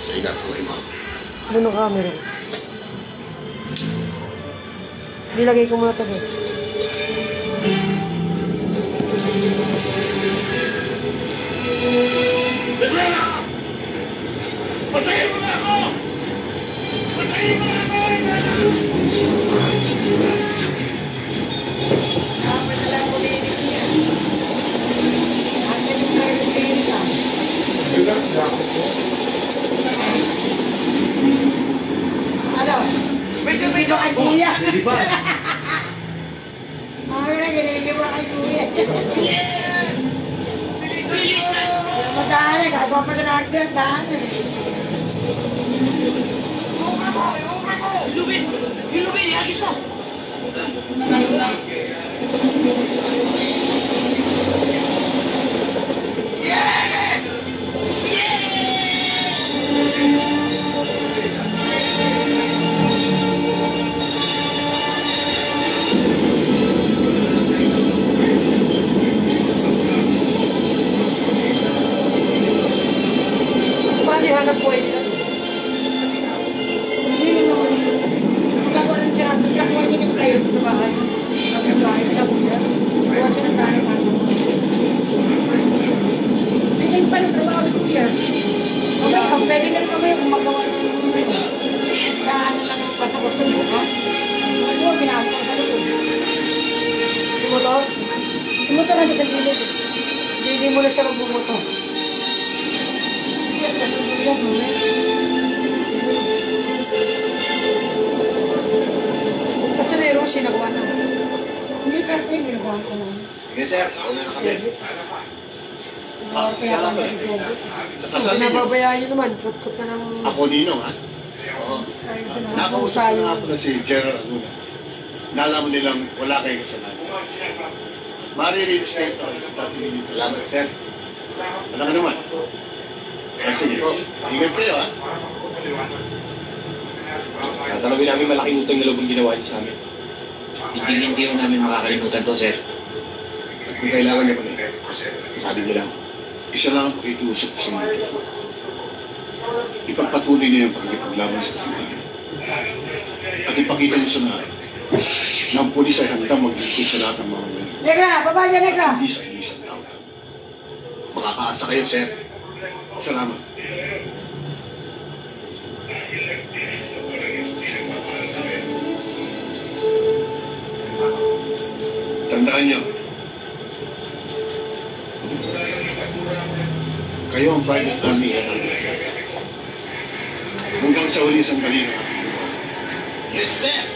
Sa igat ko, Imam. Doon ang camera. Nilagay ko muna ito. Pedrera! Patayin mo na ako! Patayin mo na ako! Dapat na lang ulitin niya. Hanggang yung meron kayo ka. Ano? Medyo kay Kuya. Hindi ba? Ay, ginigil mo kay Kuya. Madali, gagawa pa na agad, dahil. Ilubin, ihagis mo! Paano hanap po ito? Pwede lang kami kung magawa ng daan lang ang pasakot sa buka. Ano ang ginagawa sa loob? Bumotor? Sumuto na sa gilid. Hindi mo na siya magbumotor. Kasi na yung Rosie nagawa na. Hindi kasi ginagawa ko lang. Sige, sir. Nauna na kami. Kaya kami siguro. Pinababayaan nyo naman. Put-put na ng... Ako, Ninong, ha? Oo. Nakausap ko na ako na si Gerald Luna. Nalaman nilang wala kayong kasalanan. Marireach kayo ito. Salamat, sir. Wala ka naman. Sige po. Ingat kayo, ha? Tanongin namin malaking utang na loob ang ginawa niyo sa amin. Hindi rin namin makakalimutan to, sir. At kung kailangan niyo kami, Sabi niyo lang. isa lang ang pakikiusap ko sa mga ito. Ipagpatuloy niyo yung pagkikipaglaban sa kasimbahan. At ipakita niyo sa lahat na ang pulis ay handang maglingkod sa lahat ng mga may Negra! Baba niya, Negra! hindi sa inisang tao. Makakaasa kayo, sir. Salamat. Tandaan niyo, kayo ang private army at hanggang sa uli sandali ng ating buhay. Yes, sir!